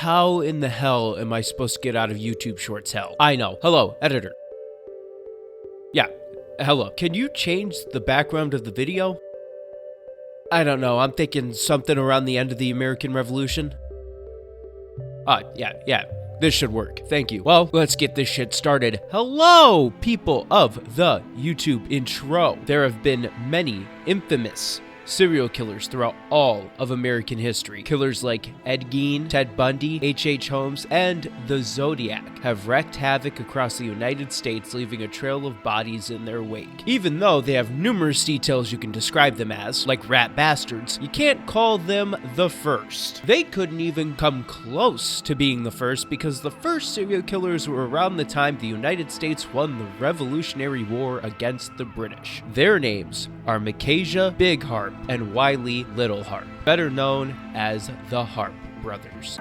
How in the hell am I supposed to get out of YouTube Shorts hell? I know. Hello, editor. Yeah, hello. Can you change the background of the video? I don't know. I'm thinking something around the end of the American Revolution. Yeah. This should work. Thank you. Well, let's get this shit started. Hello, people of the YouTube intro. There have been many infamous serial killers throughout all of American history. Killers like Ed Gein, Ted Bundy, H.H. Holmes, and the Zodiac have wreaked havoc across the United States, leaving a trail of bodies in their wake. Even though they have numerous details you can describe them as, like rat bastards, you can't call them the first. They couldn't even come close to being the first because the first serial killers were around the time the United States won the Revolutionary War against the British. Their names are Micajah Big Harpe and Wiley Little Harpe, better known as the Harpe brothers.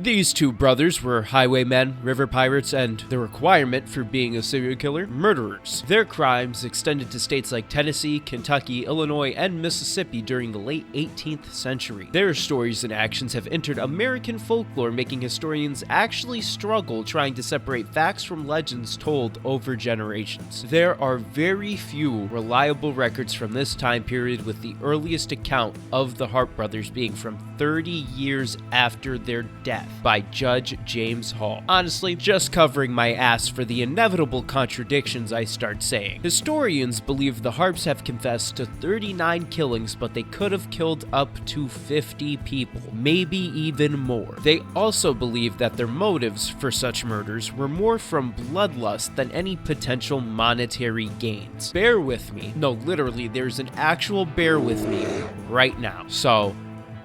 These two brothers were highwaymen, river pirates, and the requirement for being a serial killer, murderers. Their crimes extended to states like Tennessee, Kentucky, Illinois, and Mississippi during the late 18th century. Their stories and actions have entered American folklore, making historians actually struggle trying to separate facts from legends told over generations. There are very few reliable records from this time period, with the earliest account of the Harpe brothers being from 30 years after their death by Judge James Hall. Honestly, just covering my ass for the inevitable contradictions I start saying. Historians believe the Harpes have confessed to 39 killings, but they could have killed up to 50 people, maybe even more. They also believe that their motives for such murders were more from bloodlust than any potential monetary gains. Bear with me. No, literally, there's an actual bear with me right now. So,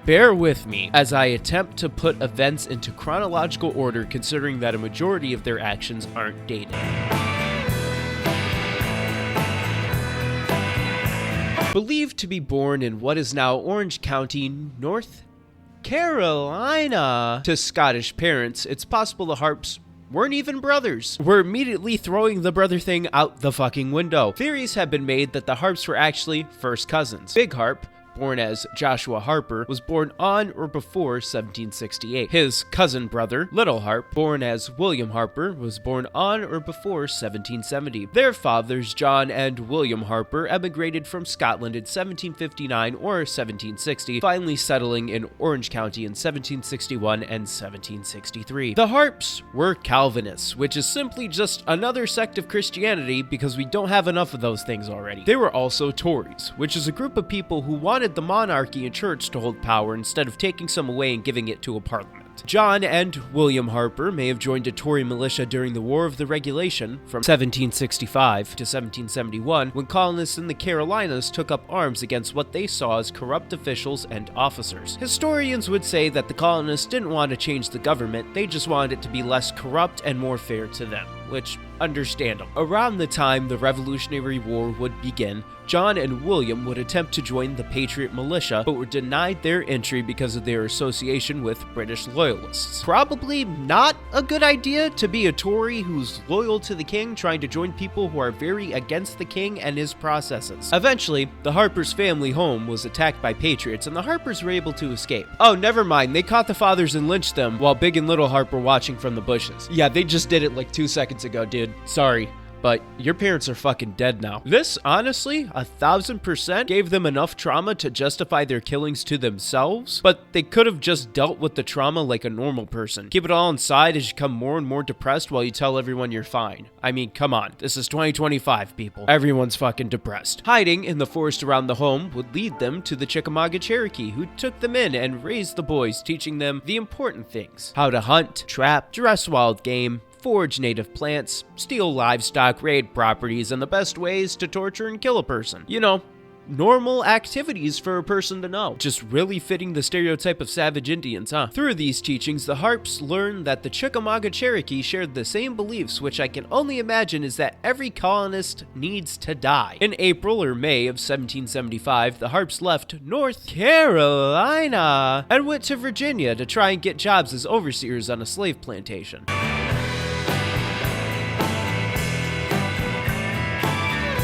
bear with me as I attempt to put events into chronological order, considering that a majority of their actions aren't dated. Believed to be born in what is now Orange County, North Carolina, to Scottish parents, it's possible the Harpes weren't even brothers. We're immediately throwing the brother thing out the fucking window. Theories have been made that the Harpes were actually first cousins. Big Harpe, born as Joshua Harper, was born on or before 1768. His cousin brother, Little Harpe, born as William Harper, was born on or before 1770. Their fathers, John and William Harper, emigrated from Scotland in 1759 or 1760, finally settling in Orange County in 1761 and 1763. The Harpes were Calvinists, which is simply just another sect of Christianity because we don't have enough of those things already. They were also Tories, which is a group of people who wanted the monarchy and church to hold power instead of taking some away and giving it to a parliament. John and William Harper may have joined a Tory militia during the War of the Regulation from 1765 to 1771, when colonists in the Carolinas took up arms against what they saw as corrupt officials and officers. Historians would say that the colonists didn't want to change the government, they just wanted it to be less corrupt and more fair to them, which understandable. Around the time the Revolutionary War would begin, John and William would attempt to join the Patriot militia, but were denied their entry because of their association with British loyalists. Probably not a good idea to be a Tory who's loyal to the king, trying to join people who are very against the king and his processes. Eventually, the Harpers' family home was attacked by Patriots, and the Harpers were able to escape. Oh, never mind, they caught the fathers and lynched them while Big and Little Harpe were watching from the bushes. Yeah, they just did it like 2 seconds ago, dude. Sorry, but your parents are fucking dead now. This, honestly, 1000% gave them enough trauma to justify their killings to themselves, but they could have just dealt with the trauma like a normal person. Keep it all inside as you become more and more depressed while you tell everyone you're fine. I mean, come on, this is 2025, people. Everyone's fucking depressed. Hiding in the forest around the home would lead them to the Chickamauga Cherokee, who took them in and raised the boys, teaching them the important things: how to hunt, trap, dress wild game, forage native plants, steal livestock, raid properties, and the best ways to torture and kill a person. You know, normal activities for a person to know. Just really fitting the stereotype of savage Indians, huh? Through these teachings, the Harpes learned that the Chickamauga Cherokee shared the same beliefs, which I can only imagine is that every colonist needs to die. In April or May of 1775, the Harpes left North Carolina and went to Virginia to try and get jobs as overseers on a slave plantation.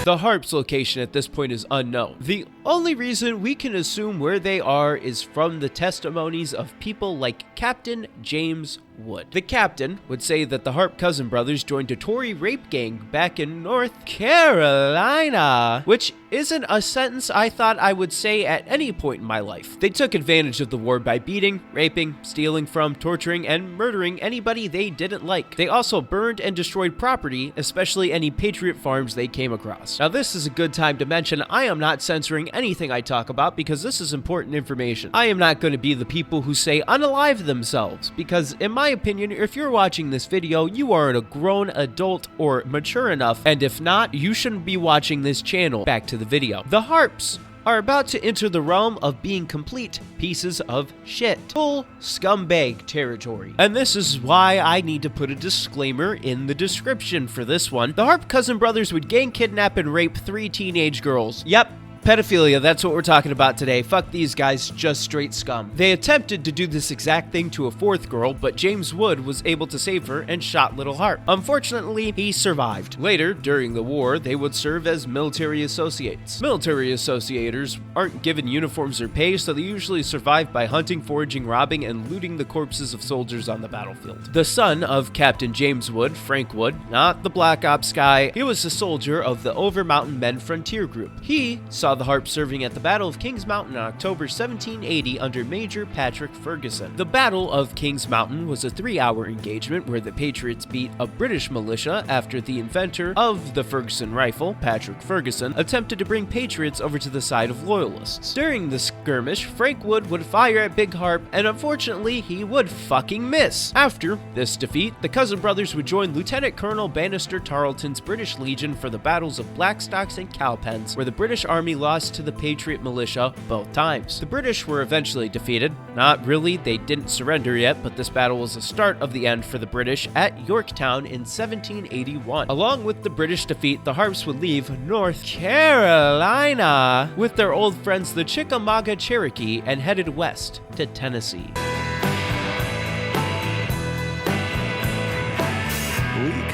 The Harp's location at this point is unknown. The only reason we can assume where they are is from the testimonies of people like Captain James Wood. The captain would say that the Harpe cousin brothers joined a Tory rape gang back in North Carolina, which isn't a sentence I thought I would say at any point in my life. They took advantage of the war by beating, raping, stealing from, torturing, and murdering anybody they didn't like. They also burned and destroyed property, especially any patriot farms they came across. Now this is a good time to mention I am not censoring anything I talk about because this is important information. I am not going to be the people who say unalive themselves, because in my opinion, if you're watching this video, you are a grown adult or mature enough, and if not, you shouldn't be watching this channel. Back to the video. The Harpes are about to enter the realm of being complete pieces of shit. Full scumbag territory. And this is why I need to put a disclaimer in the description for this one. The Harpe cousin brothers would gang, kidnap, and rape 3 teenage girls. Yep. Pedophilia, that's what we're talking about today. Fuck these guys, just straight scum. They attempted to do this exact thing to a 4th girl, but James Wood was able to save her and shot little Harpe. Unfortunately, he survived. Later, during the war, they would serve as military associates. Military associators aren't given uniforms or pay, so they usually survive by hunting, foraging, robbing, and looting the corpses of soldiers on the battlefield. The son of Captain James Wood, Frank Wood, not the Black Ops guy, he was a soldier of the Over Mountain Men Frontier Group. He saw the Harpe serving at the Battle of Kings Mountain in October 1780 under Major Patrick Ferguson. The Battle of Kings Mountain was a 3-hour engagement where the Patriots beat a British militia after the inventor of the Ferguson rifle, Patrick Ferguson, attempted to bring Patriots over to the side of Loyalists. During the skirmish, Frank Wood would fire at Big Harpe, and unfortunately, he would fucking miss. After this defeat, the cousin brothers would join Lieutenant Colonel Bannister Tarleton's British Legion for the battles of Blackstocks and Cowpens, where the British Army lost to the Patriot militia both times. The British were eventually defeated. Not really, they didn't surrender yet, but this battle was the start of the end for the British at Yorktown in 1781. Along with the British defeat, the Harpes would leave North Carolina with their old friends the Chickamauga Cherokee and headed west to Tennessee.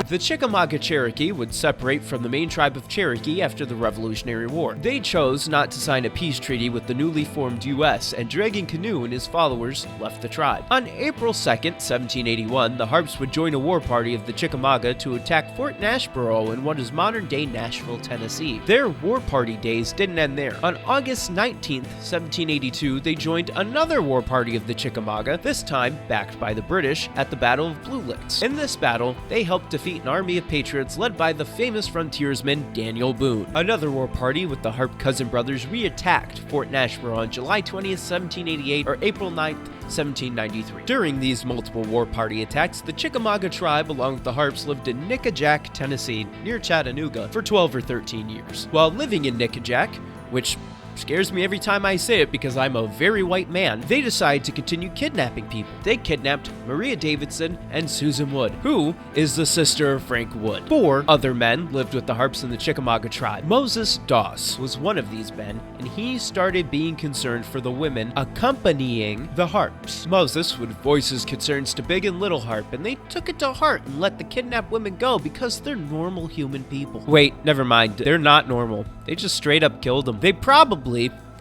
The Chickamauga Cherokee would separate from the main tribe of Cherokee after the Revolutionary War. They chose not to sign a peace treaty with the newly formed U.S., and Dragon Canoe and his followers left the tribe. On April 2nd, 1781, the Harpes would join a war party of the Chickamauga to attack Fort Nashboro in what is modern-day Nashville, Tennessee. Their war party days didn't end there. On August 19th, 1782, they joined another war party of the Chickamauga, this time backed by the British, at the Battle of Blue Licks. In this battle, they helped defeat an army of patriots led by the famous frontiersman Daniel Boone. Another war party with the Harpe cousin brothers re-attacked Fort Nashboro on July 20th, 1788 or April 9th, 1793. During these multiple war party attacks, the Chickamauga tribe along with the Harpes lived in Nickajack, Tennessee, near Chattanooga, for 12 or 13 years. While living in Nickajack, which scares me every time I say it because I'm a very white man, they decide to continue kidnapping people. They kidnapped Maria Davidson and Susan Wood, who is the sister of Frank Wood. 4 other men lived with the Harpes in the Chickamauga tribe. Moses Doss was one of these men, and he started being concerned for the women accompanying the Harpes. Moses would voice his concerns to Big and Little Harpe, and they took it to heart and let the kidnapped women go because they're normal human people. Wait, never mind. They're not normal. They just straight up killed them. They probably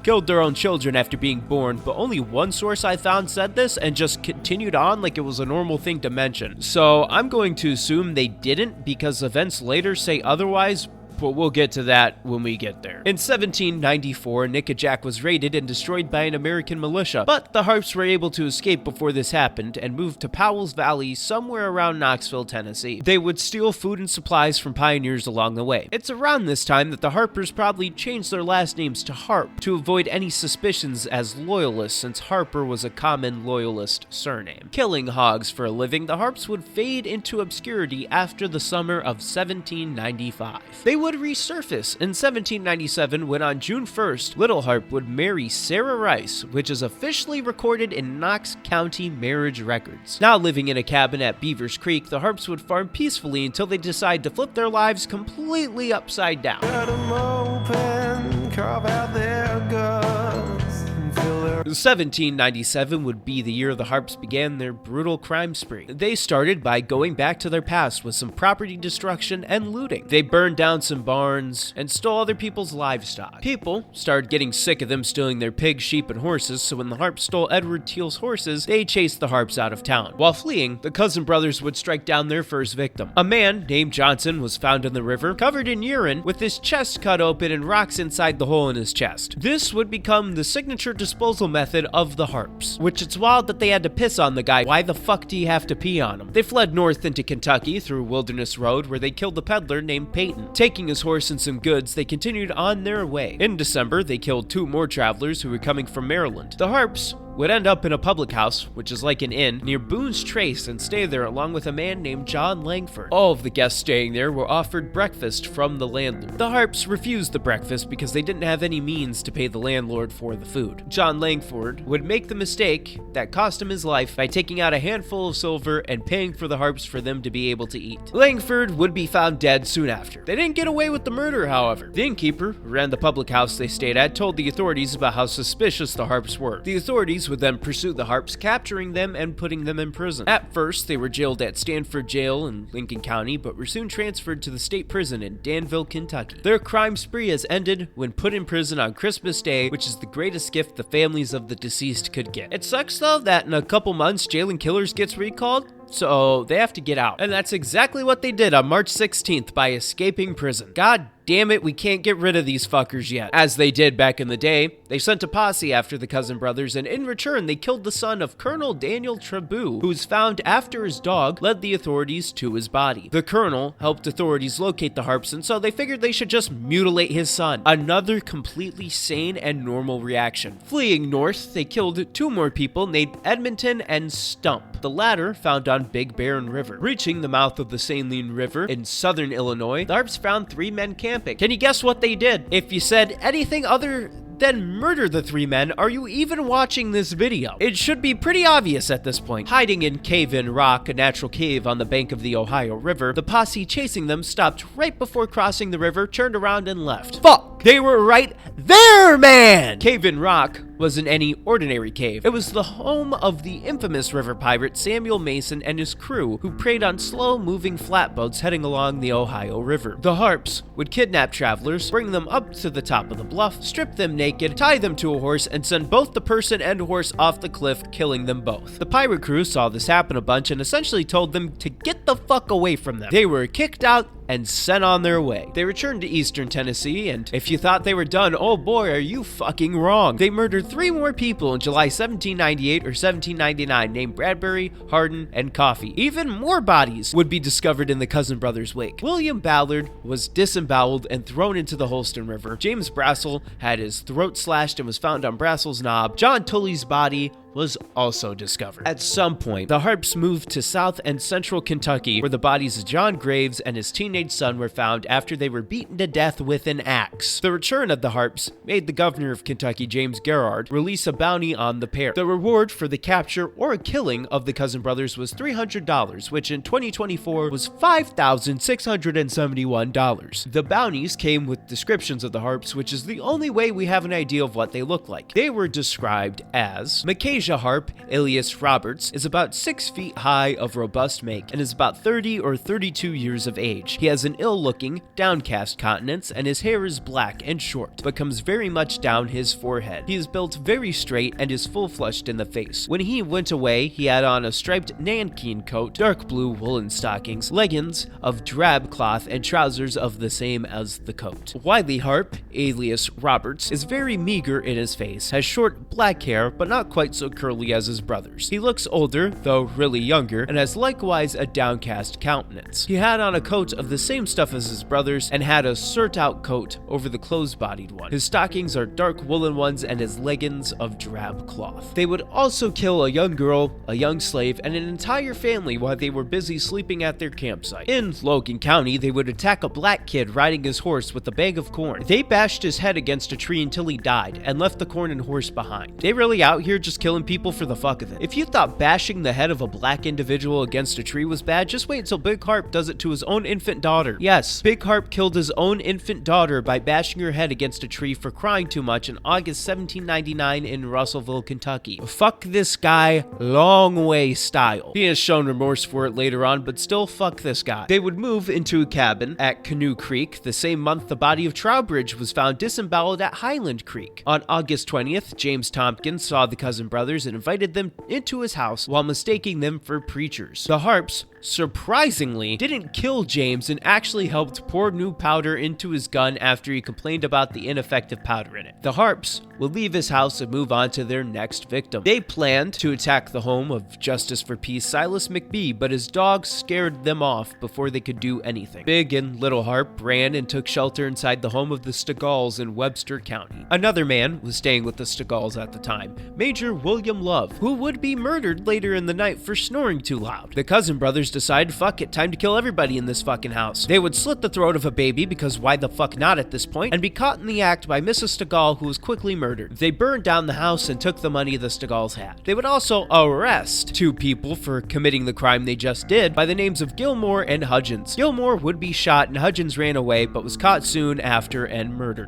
killed their own children after being born, but only one source I found said this and just continued on like it was a normal thing to mention. So I'm going to assume they didn't because events later say otherwise, but we'll get to that when we get there. In 1794, Nickajack was raided and destroyed by an American militia, but the Harpes were able to escape before this happened and moved to Powell's Valley somewhere around Knoxville, Tennessee. They would steal food and supplies from pioneers along the way. It's around this time that the Harpers probably changed their last names to Harpe to avoid any suspicions as loyalists, since Harper was a common loyalist surname. Killing hogs for a living, the Harpes would fade into obscurity after the summer of 1795. They would resurface in 1797 when on June 1st, Little Harpe would marry Sarah Rice, which is officially recorded in Knox County marriage records. Now living in a cabin at Beavers Creek, the Harpes would farm peacefully until they decide to flip their lives completely upside down. Cut 'em open, carve out their guts, and fill their 1797 would be the year the Harps began their brutal crime spree. They started by going back to their past with some property destruction and looting. They burned down some barns and stole other people's livestock. People started getting sick of them stealing their pigs, sheep, and horses, so when the Harps stole Edward Teal's horses, they chased the Harps out of town. While fleeing, the cousin brothers would strike down their first victim. A man named Johnson was found in the river, covered in urine, with his chest cut open and rocks inside the hole in his chest. This would become the signature disposal method of the Harps, which it's wild that they had to piss on the guy. Why the fuck do you have to pee on him? They fled north into Kentucky through Wilderness Road, where they killed a peddler named Peyton. Taking his horse and some goods, they continued on their way. In December, they killed 2 more travelers who were coming from Maryland. The Harps would end up in a public house, which is like an inn, near Boone's Trace and stay there along with a man named John Langford. All of the guests staying there were offered breakfast from the landlord. The Harps refused the breakfast because they didn't have any means to pay the landlord for the food. John Langford would make the mistake that cost him his life by taking out a handful of silver and paying for the Harps for them to be able to eat. Langford would be found dead soon after. They didn't get away with the murder, however. The innkeeper who ran the public house they stayed at told the authorities about how suspicious the Harps were. The authorities would then pursue the Harps, capturing them and putting them in prison. At first, they were jailed at Stanford Jail in Lincoln County, but were soon transferred to the state prison in Danville, Kentucky. Their crime spree has ended when put in prison on Christmas Day, which is the greatest gift the families of the deceased could get. It sucks though that in a couple months, Jailing Killers gets recalled, so they have to get out. And that's exactly what they did on March 16th by escaping prison. God damn it, we can't get rid of these fuckers yet. As they did back in the day, they sent a posse after the cousin brothers, and in return, they killed the son of Colonel Daniel Trabue, who was found after his dog led the authorities to his body. The colonel helped authorities locate the Harps, and so they figured they should just mutilate his son. Another completely sane and normal reaction. Fleeing north, they killed 2 more people named Edmonton and Stump, the latter found on Big Barren River. Reaching the mouth of the Saline River in southern Illinois, the Harps found 3 men camping. Can you guess what they did? If you said anything other than murder the 3 men, are you even watching this video? It should be pretty obvious at this point. Hiding in Cave-In Rock, a natural cave on the bank of the Ohio River, the posse chasing them stopped right before crossing the river, turned around and left. Fuck! They were right there, man! Cave-In Rock wasn't any ordinary cave. It was the home of the infamous river pirate Samuel Mason and his crew, who preyed on slow-moving flatboats heading along the Ohio River. The Harps would kidnap travelers, bring them up to the top of the bluff, strip them naked, tie them to a horse, and send both the person and horse off the cliff, killing them both. The pirate crew saw this happen a bunch and essentially told them to get the fuck away from them. They were kicked out and sent on their way. They returned to eastern Tennessee, and if you thought they were done, oh boy, are you fucking wrong. They murdered 3 more people in July 1798 or 1799 named Bradbury, Hardin, and Coffee. Even more bodies would be discovered in the cousin brothers' wake. William Ballard was disemboweled and thrown into the Holston River. James Brassel had his throat slashed and was found on Brassel's Knob. John Tully's body was also discovered. At some point, the Harps moved to south and central Kentucky, where the bodies of John Graves and his teenage son were found after they were beaten to death with an axe. The return of the Harps made the governor of Kentucky, James Garrard, release a bounty on the pair. The reward for the capture or killing of the cousin brothers was $300, which in 2024 was $5,671. The bounties came with descriptions of the Harps, which is the only way we have an idea of what they look like. They were described as Macasia Harpe, alias Roberts, is about 6 feet high, of robust make, and is about 30 or 32 years of age. He has an ill-looking, downcast countenance, and his hair is black and short, but comes very much down his forehead. He is built very straight and is full-flushed in the face. When he went away, he had on a striped nankeen coat, dark blue woolen stockings, leggings of drab cloth, and trousers of the same as the coat. Wiley Harpe, alias Roberts, is very meager in his face, has short black hair, but not quite so curly as his brothers. He looks older, though really younger, and has likewise a downcast countenance. He had on a coat of the same stuff as his brothers, and had a shirt-out coat over the closed-bodied one. His stockings are dark woolen ones, and his leggings of drab cloth. They would also kill a young girl, a young slave, and an entire family while they were busy sleeping at their campsite. In Logan County, they would attack a black kid riding his horse with a bag of corn. They bashed his head against a tree until he died, and left the corn and horse behind. They really out here just killing people for the fuck of it. If you thought bashing the head of a black individual against a tree was bad, just wait until Big Harpe does it to his own infant daughter. Yes, Big Harpe killed his own infant daughter by bashing her head against a tree for crying too much in August 1799 in Russellville, Kentucky. Fuck this guy, long way style. He has shown remorse for it later on, but still fuck this guy. They would move into a cabin at Canoe Creek the same month the body of Trowbridge was found disemboweled at Highland Creek. On August 20th, James Tompkins saw the cousin brothers and invited them into his house while mistaking them for preachers. The Harpes, surprisingly, didn't kill James and actually helped pour new powder into his gun after he complained about the ineffective powder in it. The Harpes would leave his house and move on to their next victim. They planned to attack the home of Justice for Peace Silas McBee, but his dog scared them off before they could do anything. Big and Little Harpe ran and took shelter inside the home of the Stegalls in Webster County. Another man was staying with the Stegalls at the time, Major William Love, who would be murdered later in the night for snoring too loud. The cousin brothers decided, fuck it, time to kill everybody in this fucking house. They would slit the throat of a baby, because why the fuck not at this point, and be caught in the act by Mrs. Stegall, who was quickly murdered. They burned down the house and took the money the Stegalls had. They would also arrest two people for committing the crime they just did by the names of Gilmore and Hudgens. Gilmore would be shot and Hudgens ran away, but was caught soon after and murdered.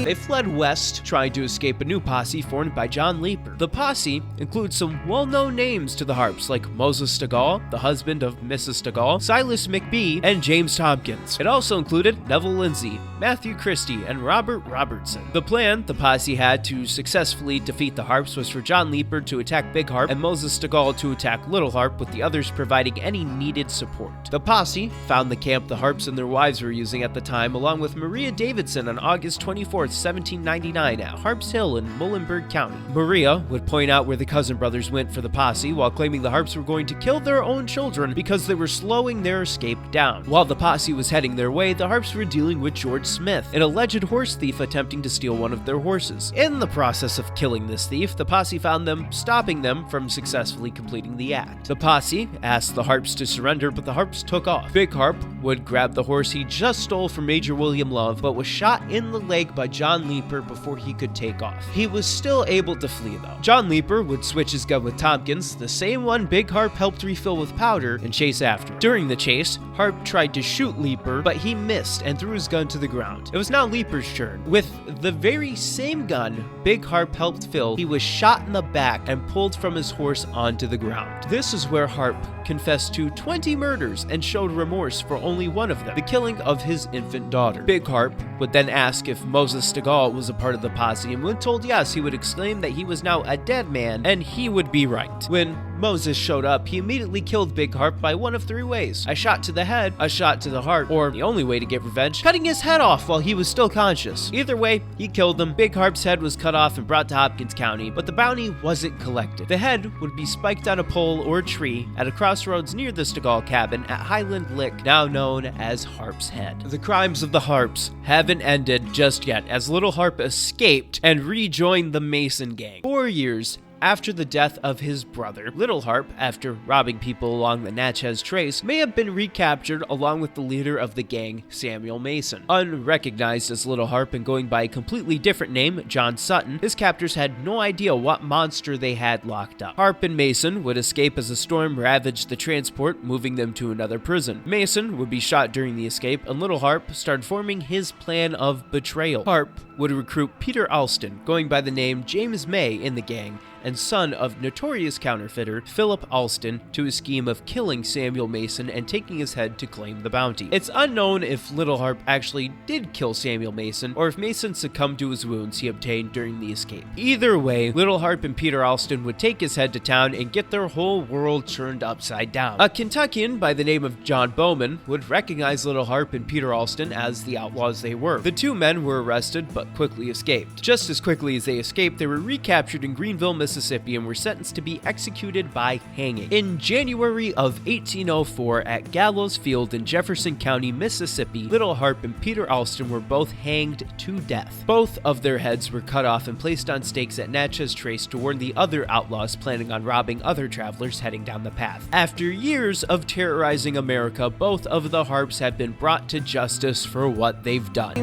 They fled west, trying to escape a new posse formed by John Leeper. The posse includes some well-known names to the Harpes, like Moses Stegall, the husband of Mrs. Stegall, Silas McBee, and James Tompkins. It also included Neville Lindsay, Matthew Christie, and Robert Robertson. The plan the posse had to successfully defeat the Harpes was for John Leeper to attack Big Harpe and Moses Stegall to attack Little Harpe, with the others providing any needed support. The posse found the camp the Harpes and their wives were using at the time, along with Maria Davidson, on August 24th, 1799 at Harpes Hill in Muhlenberg County. Maria would point out where the cousin brothers went for the posse, while claiming the Harpes were going to kill their own children because they were slowing their escape down. While the posse was heading their way, the Harpes were dealing with George Smith, an alleged horse thief attempting to steal one of their horses. In the process of killing this thief, the posse found them, stopping them from successfully completing the act. The posse asked the Harpes to surrender, but the Harpes took off. Big Harpe would grab the horse he just stole from Major William Love, but was shot in the leg by John Leeper before he could take off. He was still able to flee though. John Leeper would switch his gun with Tompkins, the same one Big Harpe helped refill with powder, and chase after him. During the chase, Harpe tried to shoot Leeper, but he missed and threw his gun to the ground. It was now Leeper's turn. With the very same gun Big Harpe helped fill, he was shot in the back and pulled from his horse onto the ground. This is where Harpe confessed to 20 murders and showed remorse for only one of them, the killing of his infant daughter. Big Harpe would then ask if Moses Stegall was a part of the posse, and when told yes, he would exclaim that he was now a dead man, and he would be right. When Moses showed up, he immediately killed Big Harpe by one of three ways: a shot to the head, a shot to the heart, or the only way to get revenge, cutting his head off while he was still conscious. Either way, he killed him. Big Harpe's head was cut off and brought to Hopkins County, but the bounty wasn't collected. The head would be spiked on a pole or tree at a crossroads near the Stegall cabin at Highland Lick, now known as Harpe's Head. The crimes of the Harpes haven't ended just yet, as Little Harpe escaped and rejoined the Mason gang. 4 years after the death of his brother, Little Harpe, after robbing people along the Natchez Trace, may have been recaptured along with the leader of the gang, Samuel Mason. Unrecognized as Little Harpe and going by a completely different name, John Sutton, his captors had no idea what monster they had locked up. Harpe and Mason would escape as a storm ravaged the transport, moving them to another prison. Mason would be shot during the escape, and Little Harpe started forming his plan of betrayal. Harpe would recruit Peter Alston, going by the name James May in the gang, and son of notorious counterfeiter Philip Alston, to his scheme of killing Samuel Mason and taking his head to claim the bounty. It's unknown if Little Harpe actually did kill Samuel Mason, or if Mason succumbed to his wounds he obtained during the escape. Either way, Little Harpe and Peter Alston would take his head to town and get their whole world turned upside down. A Kentuckian by the name of John Bowman would recognize Little Harpe and Peter Alston as the outlaws they were. The two men were arrested but quickly escaped. Just as quickly as they escaped, they were recaptured in Greenville, Mississippi, and were sentenced to be executed by hanging. In January of 1804 at Gallows Field in Jefferson County, Mississippi, Little Harpe and Peter Alston were both hanged to death. Both of their heads were cut off and placed on stakes at Natchez Trace to warn the other outlaws planning on robbing other travelers heading down the path. After years of terrorizing America, both of the Harpes have been brought to justice for what they've done.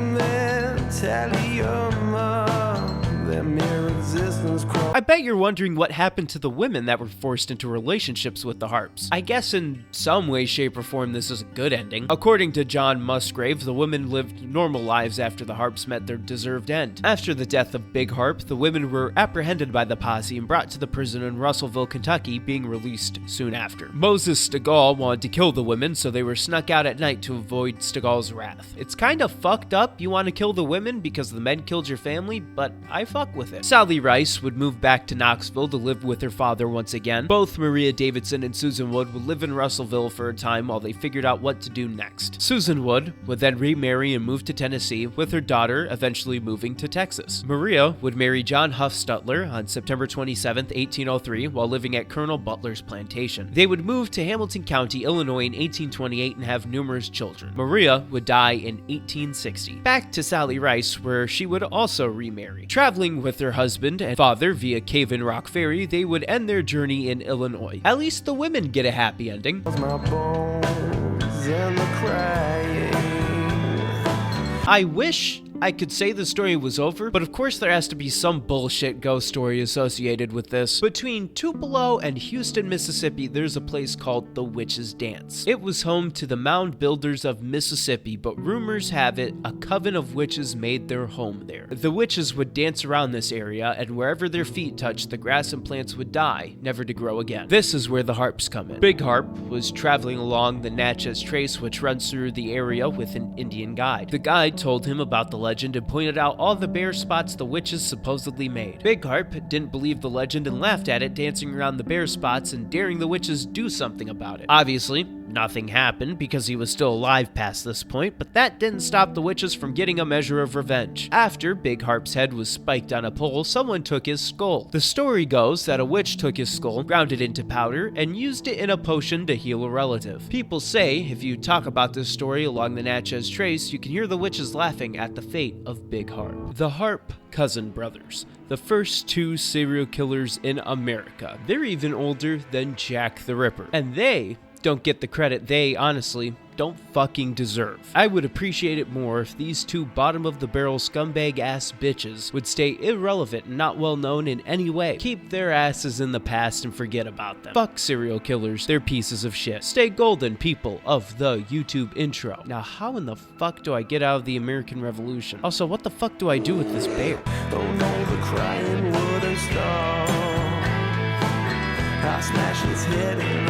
I bet you're wondering what happened to the women that were forced into relationships with the Harps. I guess in some way, shape, or form this is a good ending. According to John Musgrave, the women lived normal lives after the Harps met their deserved end. After the death of Big Harpe, the women were apprehended by the posse and brought to the prison in Russellville, Kentucky, being released soon after. Moses Stegall wanted to kill the women, so they were snuck out at night to avoid Stegall's wrath. It's kind of fucked up you want to kill the women because the men killed your family, but I fuck with it. Sally Rice would move back to Knoxville to live with her father once again. Both Maria Davidson and Susan Wood would live in Russellville for a time while they figured out what to do next. Susan Wood would then remarry and move to Tennessee, with her daughter eventually moving to Texas. Maria would marry John Huffstutler on September 27, 1803, while living at Colonel Butler's plantation. They would move to Hamilton County, Illinois in 1828 and have numerous children. Maria would die in 1860. Back to Sally Rice, where she would also remarry. Traveling with her husband and father via Cave in Rock Ferry, they would end their journey in Illinois. At least the women get a happy ending. I wish I could say the story was over, but of course there has to be some bullshit ghost story associated with this. Between Tupelo and Houston, Mississippi, there's a place called the Witch's Dance. It was home to the mound builders of Mississippi, but rumors have it a coven of witches made their home there. The witches would dance around this area, and wherever their feet touched, the grass and plants would die, never to grow again. This is where the Harps come in. Big Harpe was traveling along the Natchez Trace, which runs through the area, with an Indian guide. The guide told him about the legend and pointed out all the bare spots the witches supposedly made. Big Harpe didn't believe the legend and laughed at it, dancing around the bare spots and daring the witches do something about it. Obviously, nothing happened because he was still alive past this point, but that didn't stop the witches from getting a measure of revenge. After Big Harpe's head was spiked on a pole, someone took his skull. The story goes that a witch took his skull, ground it into powder, and used it in a potion to heal a relative. People say if you talk about this story along the Natchez Trace, you can hear the witches laughing at the fate of Big Harpe. The Harpe cousin brothers, the first two serial killers in America. They're even older than Jack the Ripper, and they don't get the credit they honestly don't fucking deserve. I would appreciate it more if these two bottom-of-the-barrel scumbag-ass bitches would stay irrelevant and not well-known in any way. Keep their asses in the past and forget about them. Fuck serial killers, they're pieces of shit. Stay golden, people of the YouTube intro. Now, how in the fuck do I get out of the American Revolution? Also, what the fuck do I do with this bear? Oh no, the crying wouldn't stop. I'll smash his head in